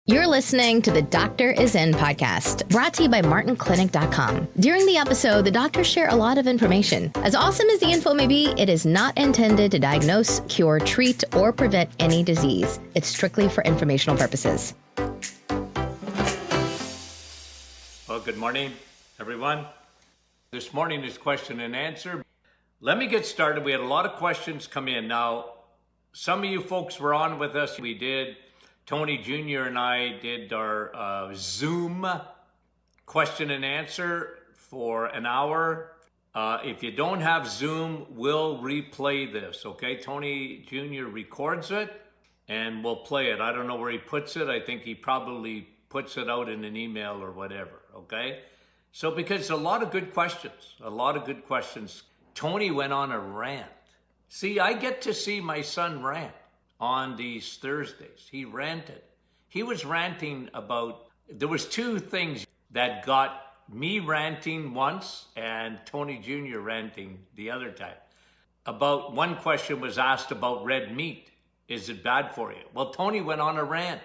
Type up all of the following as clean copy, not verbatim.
You're listening to the Doctor Is In podcast, brought to you by MartinClinic.com. During the episode, the doctors share a lot of information. As awesome as the info may be, it is not intended to diagnose, cure, treat, or prevent any disease. It's strictly for informational purposes. Well, good morning, everyone. This morning is question and answer. Let me get started. We had a lot of questions come in. Now, some of you folks were on with us. We did. Tony Jr. and I did our Zoom question and answer for an hour. If you don't have Zoom, we'll replay this, okay? Tony Jr. records it and we'll play it. I don't know where he puts it. I think he probably puts it out in an email or whatever, okay? So because a lot of good questions, Tony went on a rant. See, I get to see my son rant on these Thursdays. He ranted. He was ranting about, there was two things that got me ranting once and Tony Jr. ranting the other time. About one question was asked about red meat. Is it bad for you? Well, Tony went on a rant.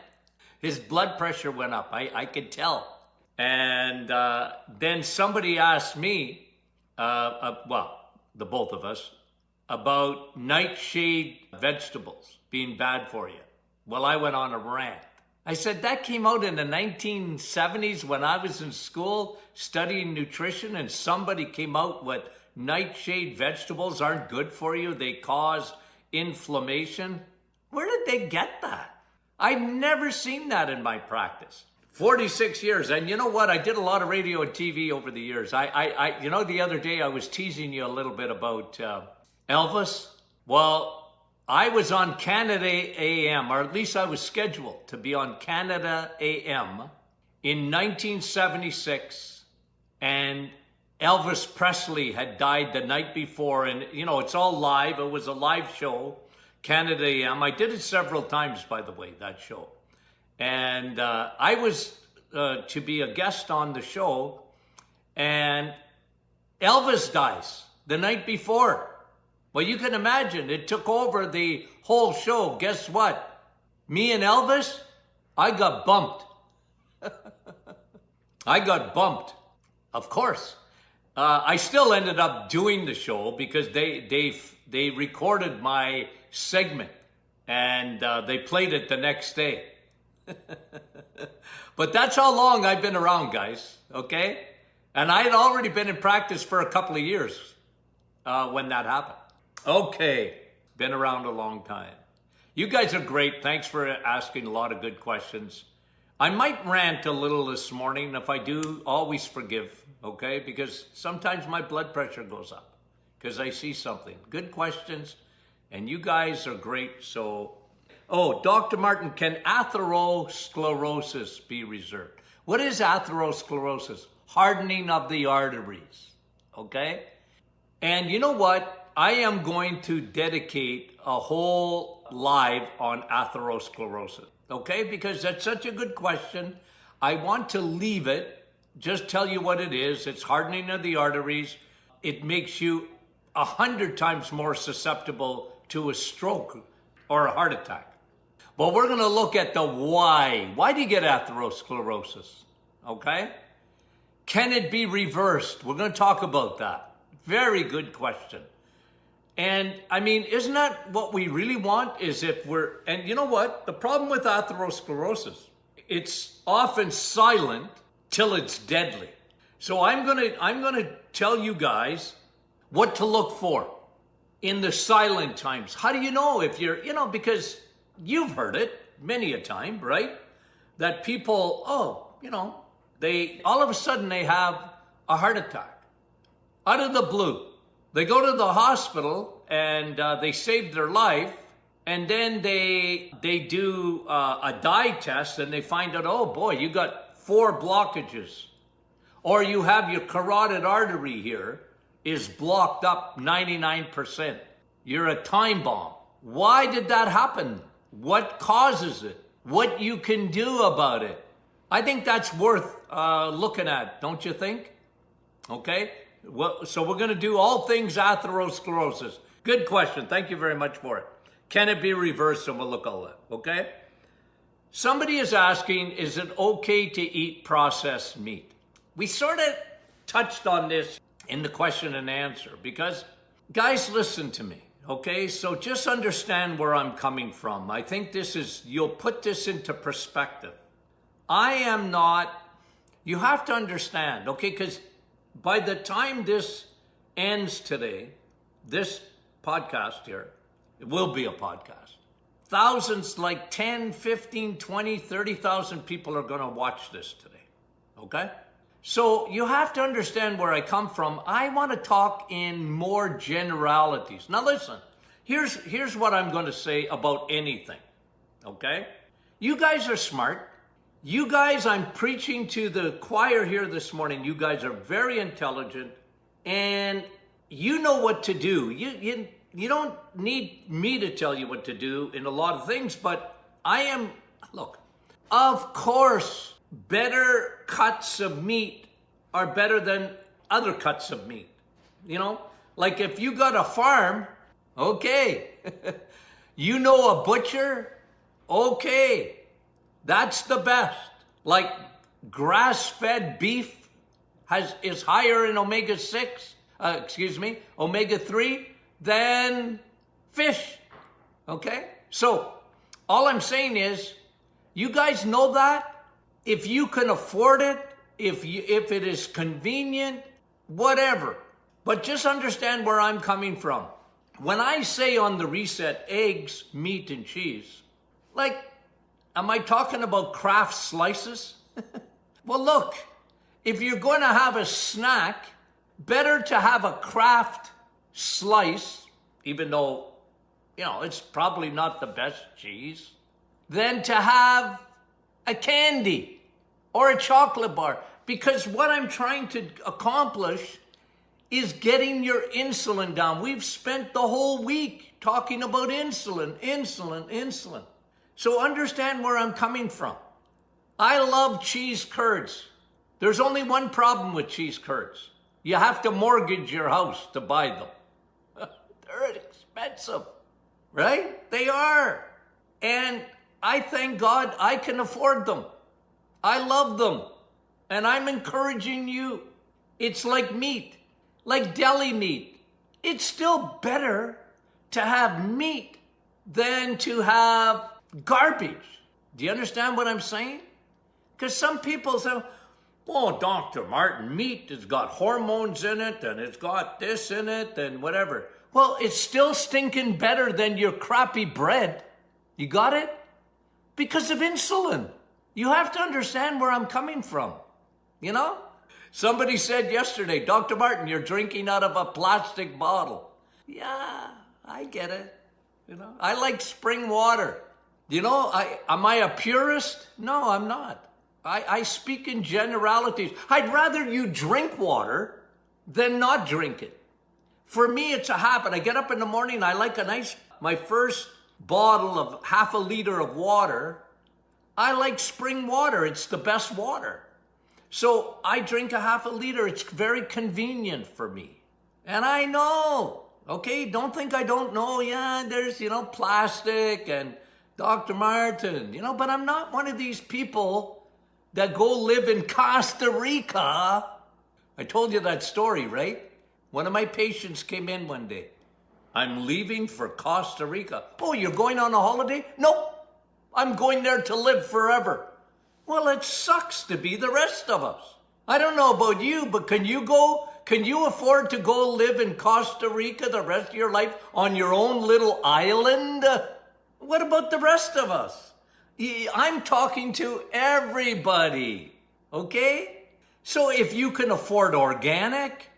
His blood pressure went up. I could tell. And then somebody asked me, well, the both of us, about nightshade vegetables being bad for you. Well, I went on a rant. I said that came out in the 1970s when I was in school studying nutrition, and somebody came out with nightshade vegetables aren't good for you. They cause inflammation. Where did they get that? I've never seen that in my practice. 46 years. And you know what? I did a lot of radio and TV over the years. You know, the other day I was teasing you a little bit about Elvis. Well, I was on Canada AM, or at least I was scheduled to be on Canada AM in 1976, and Elvis Presley had died the night before, and you know, it's all live. It was a live show, Canada AM. I did it several times, by the way, that show. And I was to be a guest on the show, and Elvis dies the night before. Well, you can imagine, it took over the whole show. Guess what? Me and Elvis, I got bumped. I got bumped, of course. I still ended up doing the show because they recorded my segment and they played it the next day. But that's how long I've been around, guys, okay? And I had already been in practice for a couple of years when that happened. Okay, been around a long time. You guys are great. Thanks for asking a lot of good questions. I might rant a little this morning. If I do, always forgive, okay? Because sometimes my blood pressure goes up because I see something. Good questions, and you guys are great. So, Dr. Martin, can atherosclerosis be reversed? What is atherosclerosis? Hardening of the arteries, okay? And you know what? I am going to dedicate a whole live on atherosclerosis, okay? Because that's such a good question. I want to leave it, just tell you what it is. It's hardening of the arteries. It makes you 100 times more susceptible to a stroke or a heart attack. But we're gonna look at the why. Why do you get atherosclerosis, okay? Can it be reversed? We're gonna talk about that. Very good question. And I mean, isn't that what we really want? Is if we're, and you know what? The problem with atherosclerosis, it's often silent till it's deadly. So I'm gonna tell you guys what to look for in the silent times. How do you know if you're, because you've heard it many a time, right? That people, they all of a sudden they have a heart attack out of the blue. They go to the hospital and they save their life, and then they do a dye test and they find out, oh boy, you got 4 blockages. Or you have your carotid artery here is blocked up 99%. You're a time bomb. Why did that happen? What causes it? What you can do about it? I think that's worth looking at, don't you think? Okay? Well, so we're going to do all things atherosclerosis. Good question. Thank you very much for it. Can it be reversed? And we'll look at that. Okay? Somebody is asking, is it okay to eat processed meat? We sort of touched on this in the question and answer because, guys, listen to me, okay? So just understand where I'm coming from. I think you'll put this into perspective. I am not, you have to understand, okay? Because by the time this ends today, this podcast here, it will be a podcast. Thousands, like 10, 15, 20, 30,000 people are going to watch this today, okay? So you have to understand where I come from. I want to talk in more generalities. Now listen, here's what I'm going to say about anything, okay? You guys are smart. You guys, I'm preaching to the choir here this morning. You guys are very intelligent and you know what to do. You don't need me to tell you what to do in a lot of things, but look, of course, better cuts of meat are better than other cuts of meat. You know, like if you got a farm, okay. You know a butcher, okay. That's the best. Like grass-fed beef is higher in omega-3 than fish, okay? So all I'm saying is, you guys know that. If you can afford it, if it is convenient, whatever. But just understand where I'm coming from. When I say on the reset, eggs, meat, and cheese, like, am I talking about Kraft slices? Well, look, if you're going to have a snack, better to have a Kraft slice, even though, you know, it's probably not the best cheese, than to have a candy or a chocolate bar. Because what I'm trying to accomplish is getting your insulin down. We've spent the whole week talking about insulin. So understand where I'm coming from. I love cheese curds. There's only one problem with cheese curds. You have to mortgage your house to buy them. They're expensive, right? They are. And I thank God I can afford them. I love them. And I'm encouraging you. It's like meat, like deli meat. It's still better to have meat than to have garbage. Do you understand what I'm saying? Because some people say, oh, Dr. Martin, meat has got hormones in it and it's got this in it and whatever. Well, it's still stinking better than your crappy bread. You got it? Because of insulin. You have to understand where I'm coming from. You know? Somebody said yesterday, Dr. Martin, you're drinking out of a plastic bottle. Yeah, I get it. You know, I like spring water. You know, am I a purist? No, I'm not. I speak in generalities. I'd rather you drink water than not drink it. For me, it's a habit. I get up in the morning, I like my first bottle of half a liter of water. I like spring water. It's the best water. So I drink a half a liter. It's very convenient for me. And I know, okay, don't think I don't know. Yeah, there's, plastic and Dr. Martin, but I'm not one of these people that go live in Costa Rica. I told you that story, right? One of my patients came in one day. I'm leaving for Costa Rica. Oh, you're going on a holiday? Nope. I'm going there to live forever. Well, it sucks to be the rest of us. I don't know about you, but can you afford to go live in Costa Rica the rest of your life on your own little island? What about the rest of us? I'm talking to everybody, okay? So if you can afford organic,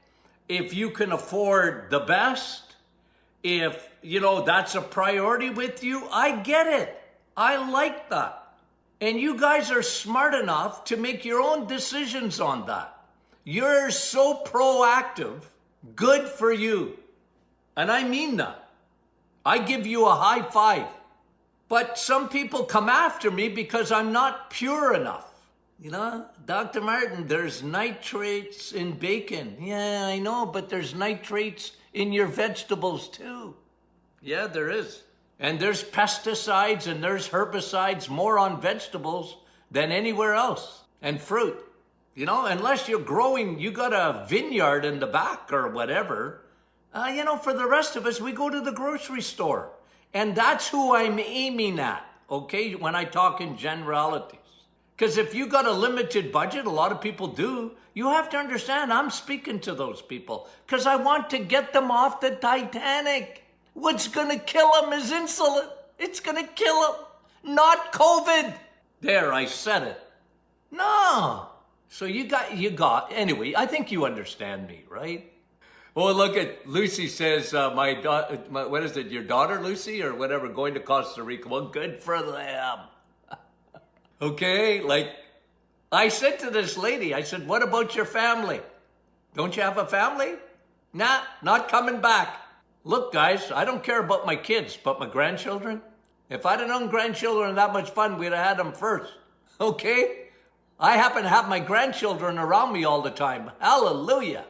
if you can afford the best, if, that's a priority with you, I get it. I like that. And you guys are smart enough to make your own decisions on that. You're so proactive. Good for you. And I mean that. I give you a high five. But some people come after me because I'm not pure enough. Dr. Martin, there's nitrates in bacon. Yeah, I know, but there's nitrates in your vegetables too. Yeah, there is. And there's pesticides and there's herbicides more on vegetables than anywhere else, and fruit. You know, unless you're growing, you got a vineyard in the back or whatever. For the rest of us, we go to the grocery store. And that's who I'm aiming at, okay, when I talk in generalities. Because if you got a limited budget, a lot of people do, you have to understand I'm speaking to those people because I want to get them off the Titanic. What's going to kill them is insulin. It's going to kill them, not COVID. There, I said it. No. So you got, anyway, I think you understand me, right? Oh, look at, Lucy says, what is it, your daughter, Lucy, or whatever, going to Costa Rica. Well, good for them. Okay, like, I said to this lady, I said, what about your family? Don't you have a family? Nah, not coming back. Look, guys, I don't care about my kids, but my grandchildren. If I'd have known grandchildren that much fun, we'd have had them first. Okay? I happen to have my grandchildren around me all the time. Hallelujah.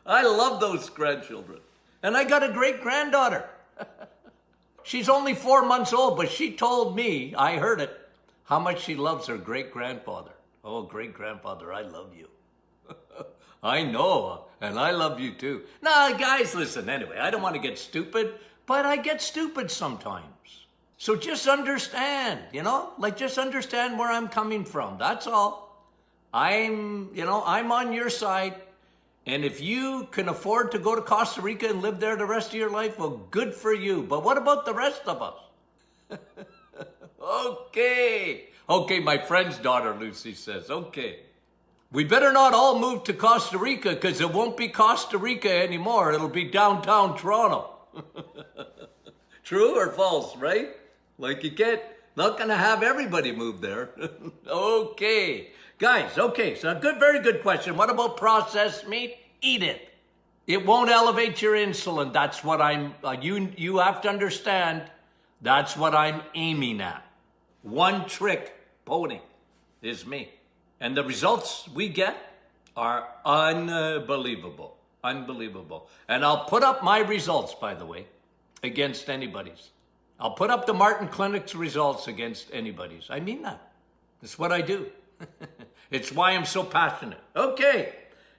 I love those grandchildren. And I got a great granddaughter. She's only 4 months old, but she told me, I heard it, how much she loves her great grandfather. Oh, great grandfather, I love you. I know, and I love you too. Nah, guys, listen, anyway, I don't want to get stupid, but I get stupid sometimes. So just understand, just understand where I'm coming from. That's all. I'm on your side. And if you can afford to go to Costa Rica and live there the rest of your life, well, good for you. But what about the rest of us? Okay, my friend's daughter, Lucy says, okay. We better not all move to Costa Rica because it won't be Costa Rica anymore. It'll be downtown Toronto. True or false, right? Like not going to have everybody move there. Okay. Guys, okay, so very good question. What about processed meat? Eat it. It won't elevate your insulin. That's what you have to understand. That's what I'm aiming at. One trick pony is me. And the results we get are unbelievable. Unbelievable. And I'll put up my results, by the way, against anybody's. I'll put up the Martin Clinic's results against anybody's. I mean that. That's what I do. It's why I'm so passionate. Okay.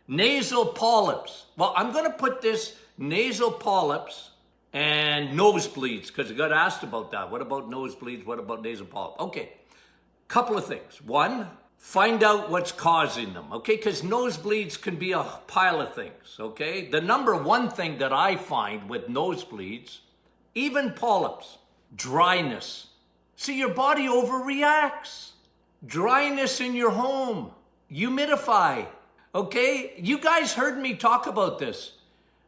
Nasal polyps. Well, I'm going to put this nasal polyps and nosebleeds because I got asked about that. What about nosebleeds? What about nasal polyps? Okay. Couple of things. One, find out what's causing them. Okay. Because nosebleeds can be a pile of things. Okay. The number one thing that I find with nosebleeds, even polyps, dryness. See, your body overreacts. Dryness in your home, humidify, okay? You guys heard me talk about this.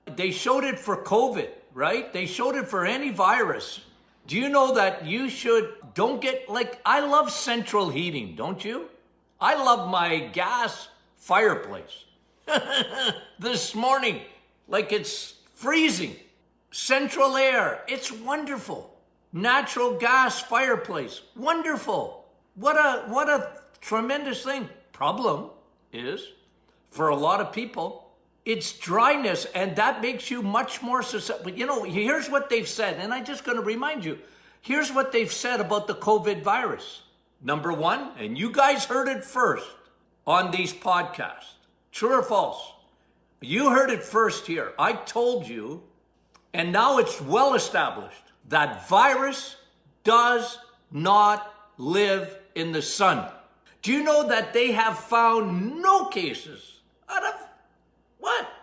They showed it for COVID, right? They showed it for any virus. Do you know that I love central heating, don't you? I love my gas fireplace. This morning, like it's freezing. Central air, it's wonderful. Natural gas fireplace, wonderful. What a tremendous thing. Problem is, for a lot of people, it's dryness, and that makes you much more susceptible. Here's what they've said, and I'm just going to remind you. Here's what they've said about the COVID virus. Number one, and you guys heard it first on these podcasts. True or false? You heard it first here. I told you, and now it's well established, that virus does not live in the sun. Do you know that they have found no cases out of,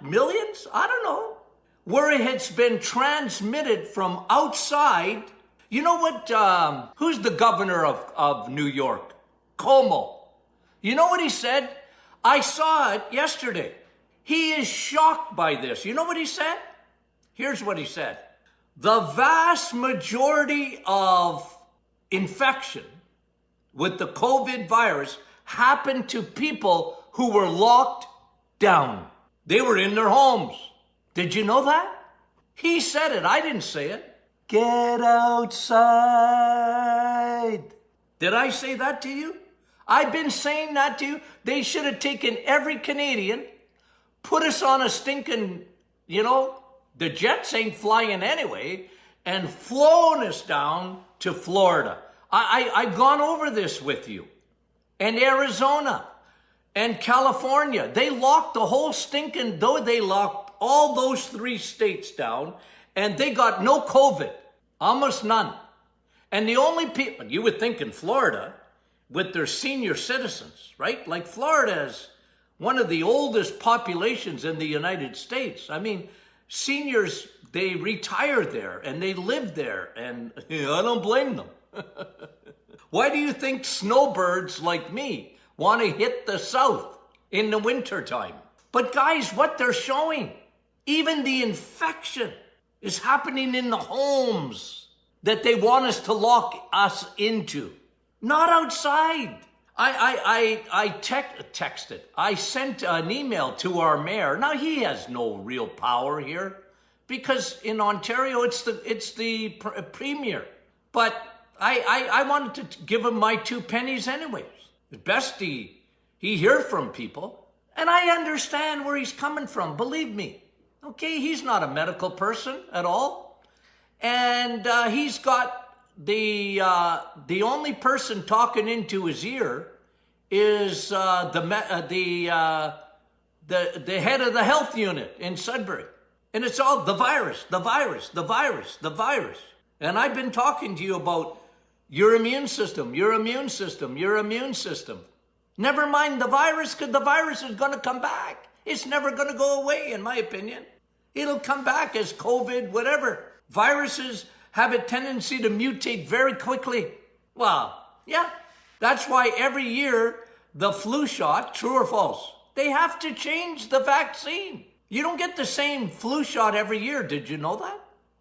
millions? I don't know. Where it has been transmitted from outside. You know what, who's the governor of New York? Cuomo. You know what he said? I saw it yesterday. He is shocked by this. You know what he said? Here's what he said. The vast majority of infection with the COVID virus happened to people who were locked down. They were in their homes. Did you know that? He said it. I didn't say it. Get outside. Did I say that to you? I've been saying that to you. They should have taken every Canadian, put us on a stinking, the jets ain't flying anyway, and flown us down to Florida. I've gone over this with you. And Arizona and California, they locked the whole stinking, they locked all those 3 states down, and they got no COVID, almost none. And the only people, you would think in Florida, with their senior citizens, right? Like Florida is one of the oldest populations in the United States. I mean, seniors, they retire there and they live there, and I don't blame them. Why do you think snowbirds like me want to hit the south in the wintertime? But guys, what they're showing, even the infection is happening in the homes that they want us to lock us into, not outside. I texted. I sent an email to our mayor. Now, he has no real power here because in Ontario, it's the premier. But I wanted to give him my 2 pennies anyways. It's best he hear from people. And I understand where he's coming from, believe me. Okay, he's not a medical person at all. And he's got the only person talking into his ear is the head of the health unit in Sudbury. And it's all the virus, the virus, the virus, the virus. And I've been talking to you about your immune system, your immune system, your immune system. Never mind the virus, because the virus is going to come back. It's never going to go away, in my opinion. It'll come back as COVID, whatever. Viruses have a tendency to mutate very quickly. Well, yeah. That's why every year, the flu shot, true or false, they have to change the vaccine. You don't get the same flu shot every year. Did you know that?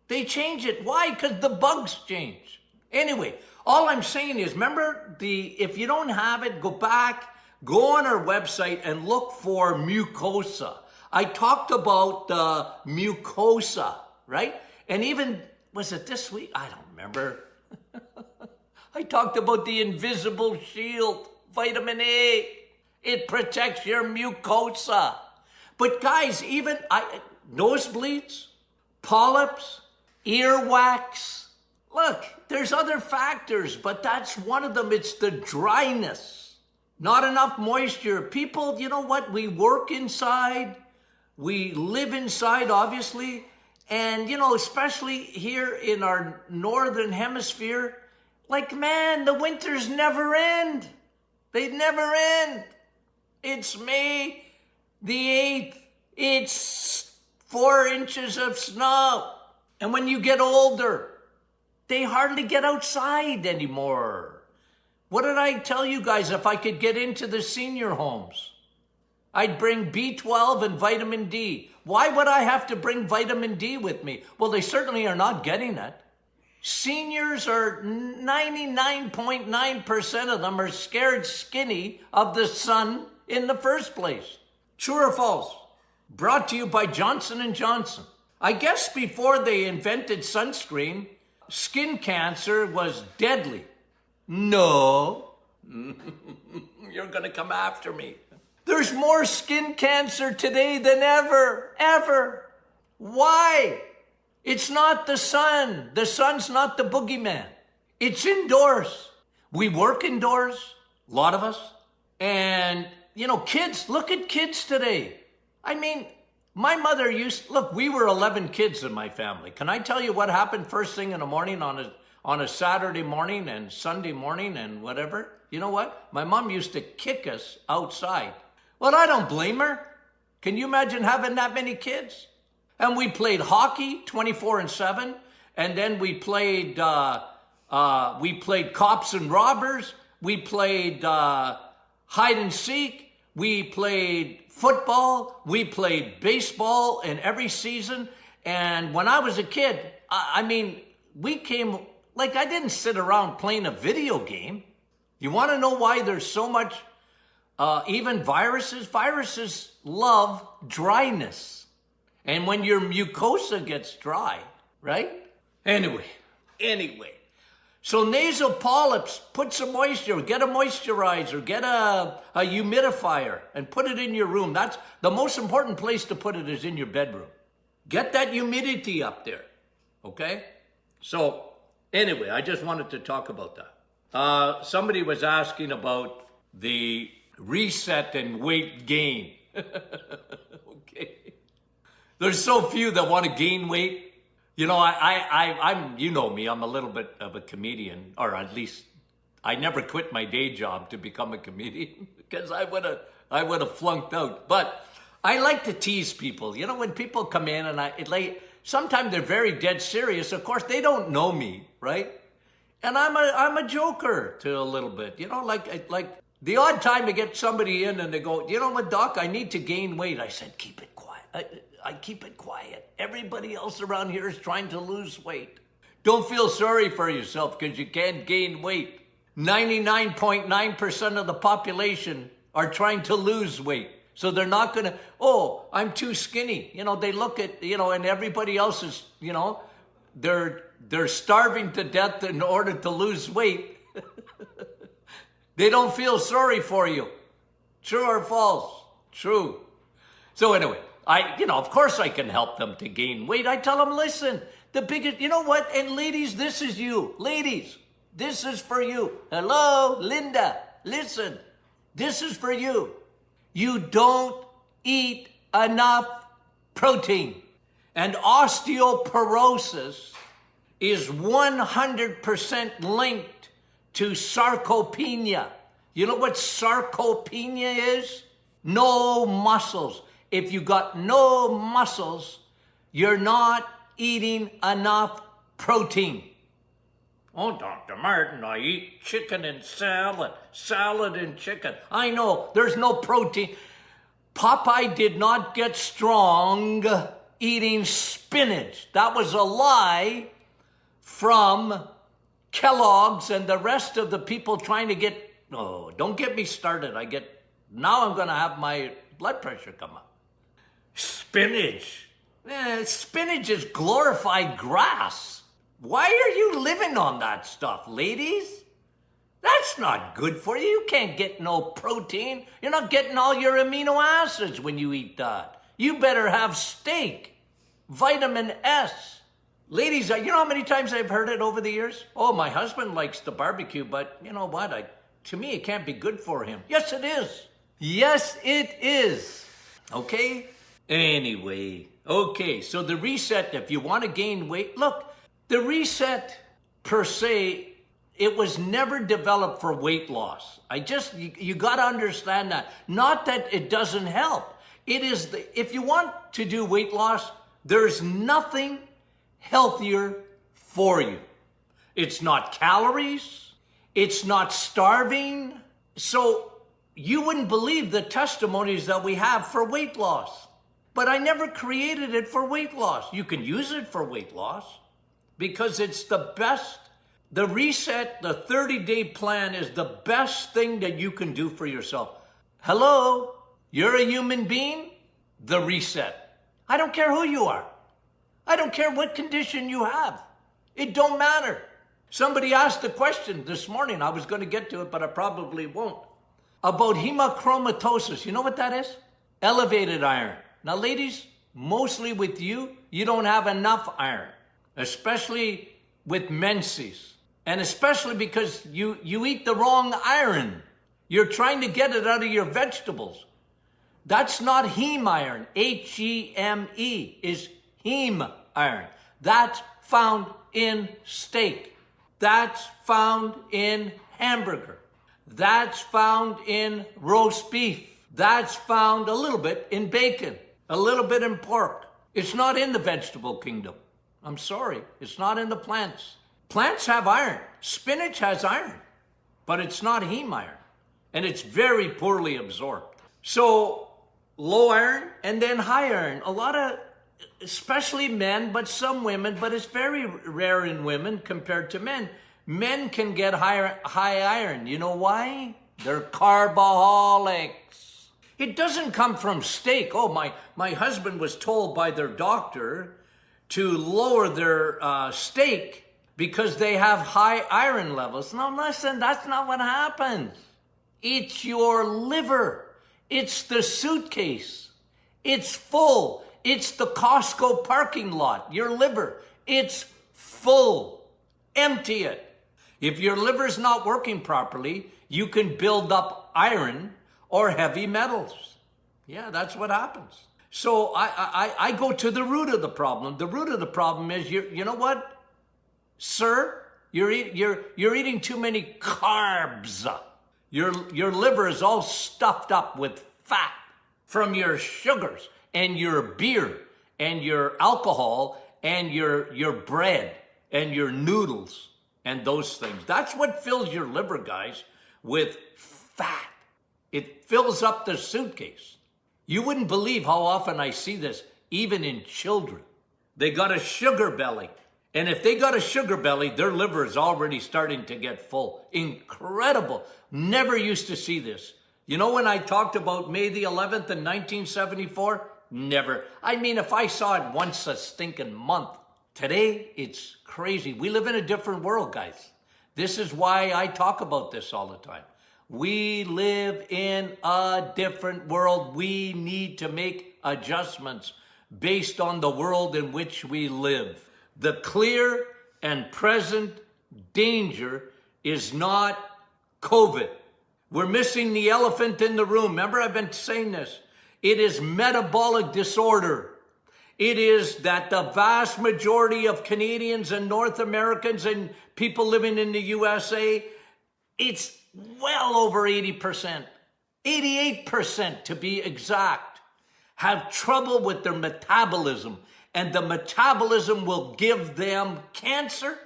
They change it. Why? Because the bugs change. Anyway, all I'm saying is, remember, if you don't have it, go back, go on our website and look for mucosa. I talked about mucosa, right? And even, was it this week? I don't remember. I talked about the invisible shield, vitamin A. It protects your mucosa. But guys, even nosebleeds, polyps, earwax. Look, there's other factors, but that's one of them. It's the dryness. Not enough moisture. People, you know what? We work inside. We live inside, obviously. And, you know, especially here in our northern hemisphere, like, man, the winters never end. They never end. It's May the 8th. It's 4 inches of snow. And when you get older, they hardly get outside anymore. What did I tell you guys? If I could get into the senior homes, I'd bring B12 and vitamin D. Why would I have to bring vitamin D with me? Well, they certainly are not getting it. Seniors are 99.9% of them are scared skinny of the sun in the first place. True or false? Brought to you by Johnson & Johnson. I guess before they invented sunscreen, skin cancer was deadly. No. You're going to come after me. There's more skin cancer today than ever. Why? It's not the sun. The sun's not the boogeyman. It's indoors. We work indoors, a lot of us. And, you know, kids, look at kids today. I mean, my mother we were 11 kids in my family. Can I tell you what happened first thing in the morning on a Saturday morning and Sunday morning and whatever? You know what? My mom used to kick us outside. Well, I don't blame her. Can you imagine having that many kids? And we played hockey 24/7, and then we played cops and robbers. We played hide and seek. We played football. We played baseball in every season. And when I was a kid, I didn't sit around playing a video game. You want to know why there's so much, even viruses? Viruses love dryness. And when your mucosa gets dry, right? Anyway. So nasal polyps, put some moisture, get a moisturizer, get a humidifier, and put it in your room. That's the most important place to put it is in your bedroom. Get that humidity up there, okay? So anyway, I just wanted to talk about that. Somebody was asking about the reset and weight gain. Okay. There's so few that want to gain weight. You know, I'm, you know me, I'm a little bit of a comedian, or at least I never quit my day job to become a comedian because I would have flunked out. But I like to tease people. You know, when people come in and sometimes they're very dead serious. Of course, they don't know me, right? And I'm a joker to a little bit. You know, like the odd time I get somebody in and they go, you know what, Doc, I need to gain weight. I said, keep it quiet. I keep it quiet. Everybody else around here is trying to lose weight. Don't feel sorry for yourself because you can't gain weight. 99.9% of the population are trying to lose weight. So they're not going to, oh, I'm too skinny. You know, they look at, you know, and everybody else is, you know, they're starving to death in order to lose weight. They don't feel sorry for you. True or false? True. So anyway, of course I can help them to gain weight. I tell them, listen, the biggest, you know what? And ladies, this is you. Ladies, this is for you. Hello, Linda, listen, this is for you. You don't eat enough protein. And osteoporosis is 100% linked to sarcopenia. You know what sarcopenia is? No muscles. If you got no muscles, you're not eating enough protein. Oh, Dr. Martin, I eat chicken and salad and chicken. I know, there's no protein. Popeye did not get strong eating spinach. That was a lie from Kellogg's and the rest of the people trying to get, oh, don't get me started. Now I'm going to have my blood pressure come up. Spinach. Spinach is glorified grass. Why are you living on that stuff, ladies? That's not good for you. You can't get no protein. You're not getting all your amino acids when you eat that. You better have steak, vitamin S. Ladies, you know how many times I've heard it over the years? Oh, my husband likes the barbecue, but you know what? To me, it can't be good for him. Yes, it is. Yes, it is. Okay? Anyway, okay, so the reset, if you want to gain weight, look, the reset per se, it was never developed for weight loss. You got to understand that. Not that it doesn't help. It is, if you want to do weight loss, there's nothing healthier for you. It's not calories. It's not starving. So you wouldn't believe the testimonies that we have for weight loss. But I never created it for weight loss. You can use it for weight loss because it's the best. The reset, the 30-day plan is the best thing that you can do for yourself. Hello, you're a human being? The reset. I don't care who you are. I don't care what condition you have. It don't matter. Somebody asked a question this morning. I was going to get to it, but I probably won't. About hemochromatosis. You know what that is? Elevated iron. Now, ladies, mostly with you don't have enough iron, especially with menses. And especially because you eat the wrong iron. You're trying to get it out of your vegetables. That's not heme iron. H-E-M-E is heme iron. That's found in steak. That's found in hamburger. That's found in roast beef. That's found a little bit in bacon, a little bit in pork. It's not in the vegetable kingdom. I'm sorry, it's not in the plants. Plants have iron. Spinach has iron, but it's not heme iron, and it's very poorly absorbed. So low iron and then high iron. A lot of, especially men, but some women, but it's very rare in women compared to men. Men can get high iron. You know why? They're carboholics. It doesn't come from steak. Oh, my husband was told by their doctor to lower their steak because they have high iron levels. No, listen, that's not what happens. It's your liver. It's the suitcase. It's full. It's the Costco parking lot, your liver. It's full. Empty it. If your liver's not working properly, you can build up iron or heavy metals. Yeah, that's what happens. So I go to the root of the problem. The root of the problem is, you know what, sir? You're eating too many carbs. Your liver is all stuffed up with fat from your sugars and your beer and your alcohol and your bread and your noodles and those things. That's what fills your liver, guys, with fat. It fills up the suitcase. You wouldn't believe how often I see this, even in children. They got a sugar belly. And if they got a sugar belly, their liver is already starting to get full. Incredible. Never used to see this. You know when I talked about May the 11th in 1974? Never. I mean, if I saw it once a stinking month. Today, it's crazy. We live in a different world, guys. This is why I talk about this all the time. We live in a different world. We need to make adjustments based on the world in which we live. The clear and present danger is not COVID. We're missing the elephant in the room. Remember, I've been saying this. It is metabolic disorder. It is that the vast majority of Canadians and North Americans and people living in the USA, it's well over 80%, 88% to be exact, have trouble with their metabolism. And the metabolism will give them cancer,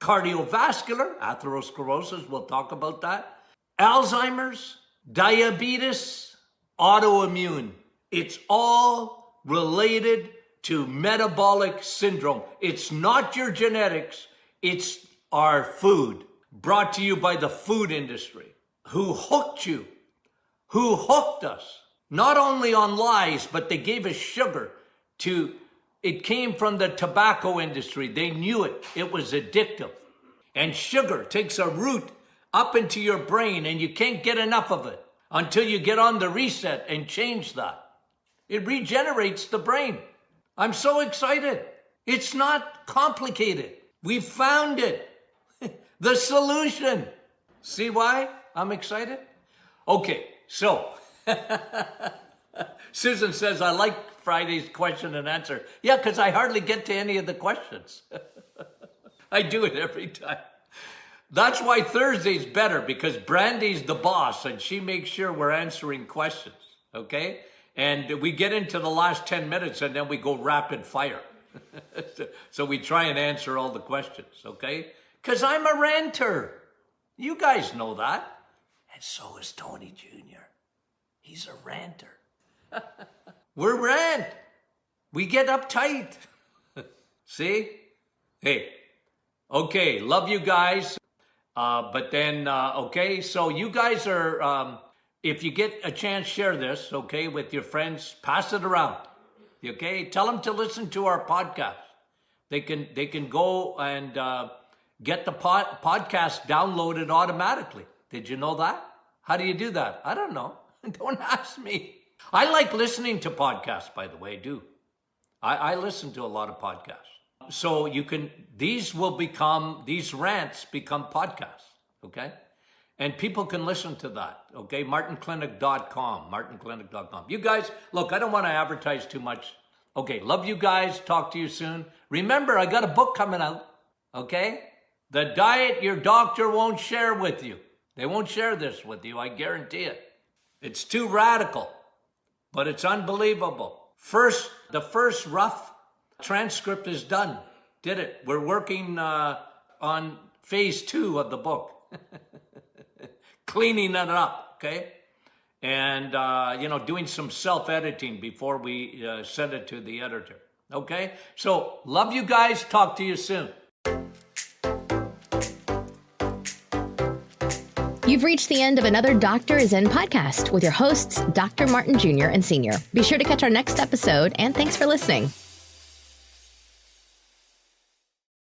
cardiovascular, atherosclerosis, we'll talk about that, Alzheimer's, diabetes, autoimmune. It's all related to metabolic syndrome. It's not your genetics, it's our food. Brought to you by the food industry, who hooked you, who hooked us, not only on lies, but they gave us sugar to. It came from the tobacco industry. They knew it. It was addictive. And sugar takes a root up into your brain and you can't get enough of it until you get on the reset and change that. It regenerates the brain. I'm so excited. It's not complicated. We found it. The solution. See why I'm excited? Okay, so Susan says, I like Friday's question and answer. Yeah, because I hardly get to any of the questions. I do it every time. That's why Thursday's better, because Brandy's the boss and she makes sure we're answering questions, okay? And we get into the last 10 minutes and then we go rapid fire. So we try and answer all the questions, okay? Because I'm a ranter. You guys know that. And so is Tony Jr. He's a ranter. We're rant. We get uptight. See? Hey. Okay, love you guys. But then, okay, so you guys are, if you get a chance, share this, okay, with your friends. Pass it around. Okay? Tell them to listen to our podcast. They can go and get the podcast downloaded automatically. Did you know that? How do you do that? I don't know. Don't ask me. I like listening to podcasts, by the way, do. I listen to a lot of podcasts. So you can, these rants become podcasts, okay? And people can listen to that, okay? martinclinic.com, martinclinic.com. You guys, look, I don't want to advertise too much. Okay, love you guys. Talk to you soon. Remember, I got a book coming out, okay? The diet your doctor won't share with you. They won't share this with you, I guarantee it. It's too radical, but it's unbelievable. The first rough transcript is done. Did it. We're working on phase 2 of the book. Cleaning it up, okay? And, doing some self-editing before we send it to the editor, okay? So, love you guys. Talk to you soon. You've reached the end of another Doctor is In podcast with your hosts, Dr. Martin Jr. and Sr. Be sure to catch our next episode, and thanks for listening.